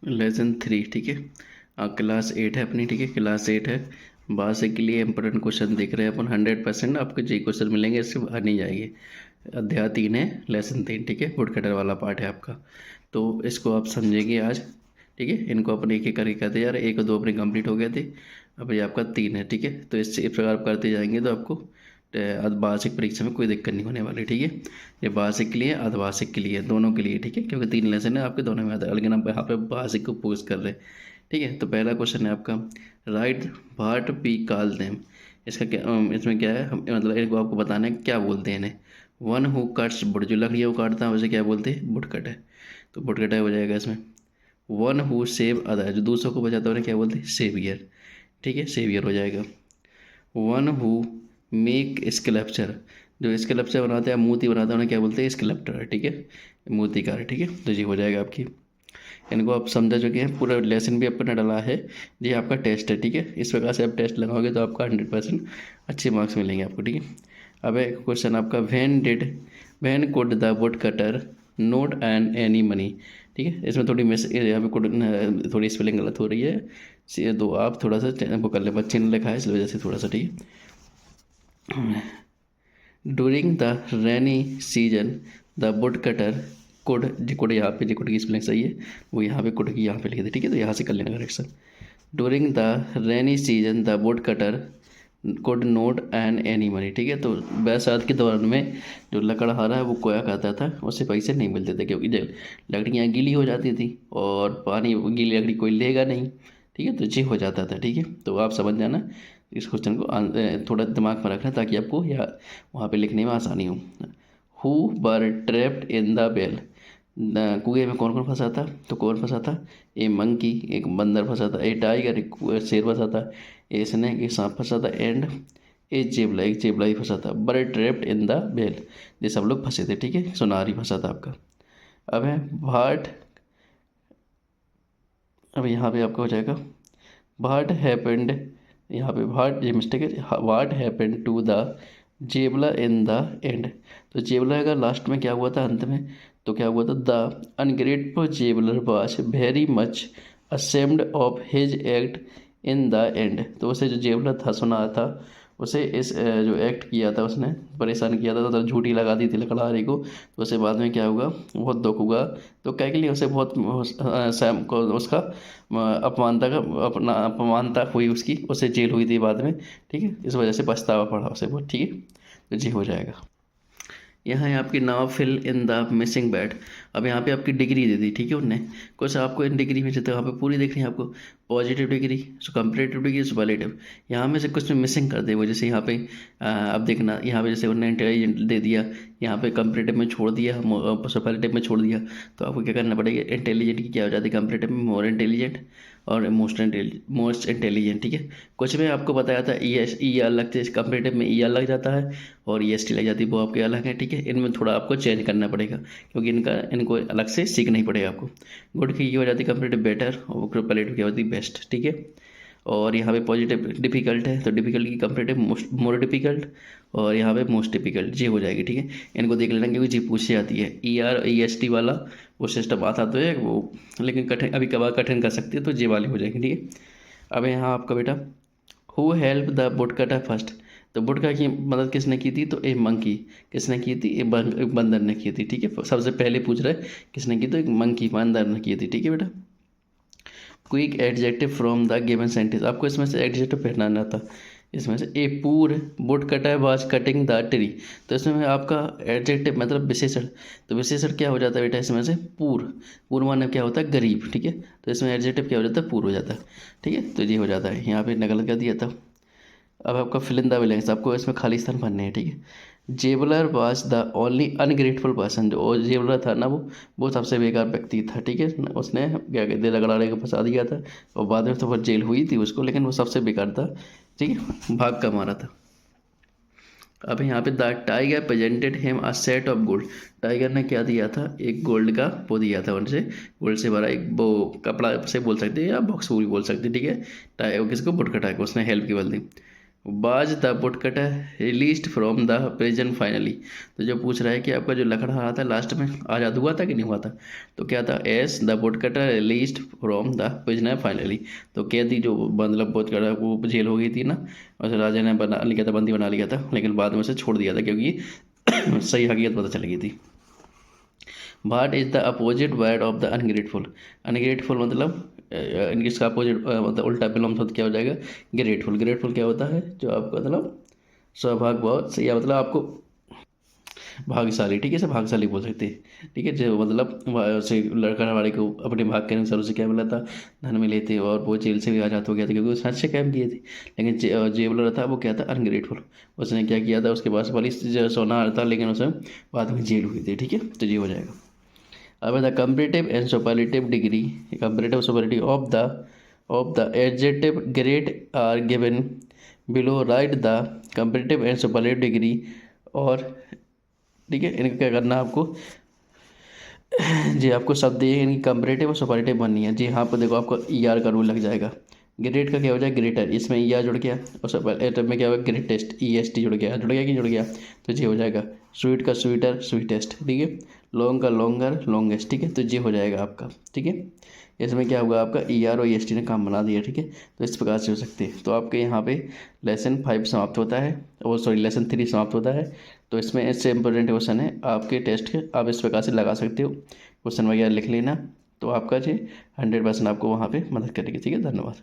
Lesson 3, ठीक है। Class 8 है अपनी, ठीक है, क्लास 8 है। बासे के लिए इंपॉर्टेंट क्वेश्चन देख रहे हैं अपन। 100% आपको जी क्वेश्चन मिलेंगे, इससे बाहर नहीं जाएंगे। अध्याय 3 है, लेसन 3, ठीक है, वुड कटर वाला पार्ट है आपका। तो इसको आप समझेंगे आज, ठीक है। इनको अपन एक एक करके करते जा रहे हैं। 1 और 2 अपने कंप्लीट हो गए थे, अब ये आपका 3 है, ठीक है। तो इससे इस प्रकार आप करते जाएंगे तो आपको अर्धवार्षिक परीक्षा में कोई दिक्कत नहीं होने वाली, ठीक है। ये वार्षिक के लिए अर्धवार्षिक के लिए दोनों के लिए, ठीक है, क्योंकि 3 लेसन है आपके दोनों में आता है, लेकिन आप यहाँ पे वार्षिक को पोस्ट कर रहे हैं, ठीक है। तो पहला क्वेश्चन है आपका, write what we call them. इसका क्या इसमें क्या है, हम मतलब इनको आपको बताना है क्या बोलते हैं इन्हें। वन हु कट्स वुड, जो लकड़ियाँ वो काटता है उसे क्या बोलते हैं, वुड कट है। तो वुड कटर हो जाएगा इसमें। वन हु सेव अदर, जो दूसरों को बचाता है उन्हें क्या बोलते हैं, सेवियर, ठीक है, सेवियर हो जाएगा। वन हु मेक स्कल्पचर, जो स्कल्पचर बनाते हैं मूर्ति बनाते हैं उन्हें क्या बोलते हैं, स्कल्प्टर, ठीक है, मूर्तिकार, ठीक है। तो ये हो जाएगा आपकी। इनको आप समझ चुके हैं, पूरा लेसन भी अपना डाला है। ये आपका टेस्ट है, ठीक है। इस प्रकार से आप टेस्ट लगाओगे तो आपका 100% अच्छे मार्क्स मिलेंगे आपको, ठीक है। अब एक क्वेश्चन आपका, when could the wood cutter not एंड एनी मनी, ठीक है। इसमें थोड़ी मिस यहाँ पे कुड थोड़ी स्पेलिंग गलत हो रही है, तो आप थोड़ा सा वो कर ले, बच्चे ने लिखा है इस वजह से थोड़ा सा, ठीक है। During the rainy season the wood cutter could, जी कुड यहाँ पे, जी कुड की स्पेलिंग सही है, वो यहाँ पे कुड की यहाँ पे लिखी थी, ठीक है। तो यहाँ से कर लेना correction. During the rainy season the wood cutter could note एंड एनी मनी, ठीक है। तो बरसात के दौरान में जो लकड़हारा है वो कोया करता था, उससे पैसे नहीं मिलते थे, क्योंकि जब लकड़ियाँ गीली हो जाती थी और पानी गीली लकड़ी कोई लेगा नहीं, ठीक है, तो ये हो जाता था, ठीक है। तो आप समझ जाना इस क्वेश्चन को, थोड़ा दिमाग में रखना ताकि आपको या वहाँ पे लिखने में आसानी हो। Who were trapped in the well, कुएं में कौन कौन फंसा था, तो कौन फंसा था, ए मंकी, एक बंदर फंसा था, ए टाइगर, एक शेर फंसा था, ए स्नेक, एक सांप फंसा था, एंड ए जेबला, एक जेबला ही फंसा था। वर ट्रैप्ड इन द वेल, ये सब लोग फंसे थे, ठीक है। सोनारी फंसा था आपका। अब है वाट, अब यहाँ पे आपका हो जाएगा वाट हैपेंड, यहाँ पे वाट, ये मिस्टेक है, what happened to the jailer in the end. तो जेबला का लास्ट में क्या हुआ था, अंत में, तो क्या हुआ था, the ungrateful jailer was very much ashamed of his act in the end. तो उसे जो जेबलर था, सुना था, उसे इस जो एक्ट किया था उसने, परेशान किया था, तो झूठी लगा दी थी लकड़हारे को, तो उसे बाद में क्या होगा, बहुत दुख होगा। तो क्या के लिए उसे बहुत सैम को उसका अपमानता का अपना अपमानता हुई उसकी, उसे जेल हुई थी बाद में, ठीक है। इस वजह से पछतावा पड़ा उसे बहुत, ठीक है। तो जी हो जाएगा। यहाँ है आपकी नाव fill in the missing bat. अब यहाँ पे आपकी डिग्री दे दी, ठीक है उनने, कुछ आपको इन डिग्री में जैसे यहाँ पे पूरी देखनी है आपको, positive degree, comparative degree, superlative. यहाँ में से कुछ मिसिंग कर दे वो, जैसे यहाँ पे अब देखना, यहाँ पे जैसे उन्होंने इंटेलिजेंट दे दिया, यहाँ पे कंपेरेटिव में छोड़ दिया, सुपरलेटिव में छोड़ दिया, तो आपको क्या करना पड़ेगा, इंटेलिजेंट की क्या हो जाती है, कंपेरेटिव में मोर इंटेलिजेंट और मोस्ट इंटेलिजेंट, ठीक है। कुछ में आपको बताया था ई अलग से, कंपेरेटिव में ई अलग जाता है और ई एस टी लग जाती है, वो आपके अलग है, ठीक है। इनमें थोड़ा आपको चेंज करना पड़ेगा, क्योंकि इनको अलग से सीखना ही पड़ेगा आपको। गुड की ये हो जाती है कंपेरेटिव बेटर, और सुपरलेटिव की होती है बेस्ट, ठीक है। और यहाँ पे पॉजिटिव डिफिकल्ट है, तो डिफिकल्ट की कंपेरेटिव मोर डिफिकल्ट, और यहाँ पे मोस्ट डिफिकल्ट, जी हो जाएगी, ठीक है। इनको देख लेना क्योंकि जी पूछी जाती है। E R E S T वाला वो सिस्टम आता तो है वो, लेकिन कठिन अभी कभार कठिन कर सकती है, तो जे वाली हो जाएगी, ठीक है। अब यहाँ आपका बेटा, who help the woodcutter first, तो वुडकटर की मदद किसने की थी, तो ए मंकी, किसने की थी, एक बंदर ने की थी, ठीक है। सबसे पहले पूछ रहे किसने की, तो एक मंकी, बंदर ने की थी, ठीक है बेटा। Quick adjective from the given sentence, आपको इसमें से एडजेक्टिव पहचानना था। इसमें से ए पूर would cutter was cutting the tree, तो इसमें आपका एडजेक्टिव मतलब विशेषण, तो विशेषण क्या हो जाता है बेटा, इसमें से पूर, पूर माने क्या होता है, गरीब, ठीक है। तो इसमें एडजेक्टिव क्या हो जाता है, पूर हो जाता है, ठीक है। तो ये हो जाता है, यहाँ पे नकल कर दिया था। अब आपका फिल इन द ब्लैंक्स, आपको इसमें खाली स्थान भरने हैं, ठीक है। Jailer was the only ungrateful person, जो जेबलर था ना वो सबसे बेकार व्यक्ति था, ठीक है। उसने क्या कहते हैं, रगड़ाड़े को फंसा दिया था, और बाद में तो फिर जेल हुई थी उसको, लेकिन वो सबसे बेकार था, ठीक है, भाग का मारा था। अब यहाँ पे the tiger presented him a set of gold, tiger ने क्या दिया था, एक गोल्ड का वो दिया था उनसे, गोल्ड से भरा एक वो कपड़ा से बोल सकते हैं या बॉक्स भी बोल सकते हैं, ठीक है। टाइगर किसको, वुडकटर को, उसने हेल्प की बल दी। Was the woodcutter released from the prison finally. तो जो पूछ रहा है कि आपका जो लकड़हारा था लास्ट में आज़ाद हुआ था कि नहीं हुआ था, तो क्या था, S the woodcutter released from the prisoner finally. तो कैदी जो मतलब वुडकटर वो जेल हो गई थी ना, और राजा ने बना लिया था, बंदी बना लिया था, लेकिन बाद में उसे छोड़ दिया था क्योंकि सही हकीकत पता चल गई थी। What is the opposite word of the ungrateful. Ungrateful मतलब इसका अपोजिट मतलब उल्टा विलोम शब्द क्या हो जाएगा, ग्रेटफुल। ग्रेटफुल क्या होता है, जो आपका मतलब सौभाग्य बहुत सही है, मतलब आपको भाग्यशाली, ठीक है, इसे भाग्यशाली बोल सकते हैं, ठीक है। जो मतलब उसे लड़का वाले को अपने भाग के अनुसार उसे क्या मिला था, धन मिले थे, और वो जेल से भी आज़ाद हो गया था क्योंकि उसने अच्छे काम किए थे। लेकिन जेबलर था वो क्या था, अनग्रेटफुल। उसने क्या किया था, उसके पास भले सोना था लेकिन उसे बाद में जेल हुई थी, ठीक है, तो ये हो जाएगा। अब the comparative and superlative degree, comparative superlative of the adjective great are given below. Write the comparative and superlative degree, और ठीक है, इनका क्या करना है आपको, जी आपको शब्द ये इनकी कंपेरेटिव और सुपरलेटिव बननी है। जी हाँ, पर देखो आपको ई आर का रूल लग जाएगा। ग्रेट का क्या हो जाएगा, ग्रेटर, इसमें ई आर जुड़ गया, और सुपरलेटिव में क्या होगा, ग्रेटेस्ट, ई एस टी जुड़ गया, कि जुड़ गया, तो जी हो जाएगा। स्वीट का स्वीटर, स्वीटेस्ट, ठीक है। लॉन्ग का लॉन्गर, लॉन्गेस्ट, ठीक है, तो जी हो जाएगा आपका, ठीक है। इसमें क्या होगा, आपका ई आर और ई एस टी ने काम बना दिया, ठीक है। तो इस प्रकार से हो सकते हैं। तो आपके यहाँ पे लेसन 5 समाप्त होता है, और सॉरी लेसन 3 समाप्त होता है। तो इसमें इससे इंपॉर्टेंट क्वेश्चन है आपके टेस्ट के, आप इस प्रकार से लगा सकते हो, क्वेश्चन वगैरह लिख लेना। तो आपका जी 100% आपको वहाँ पे मदद करेगी, ठीक है। धन्यवाद।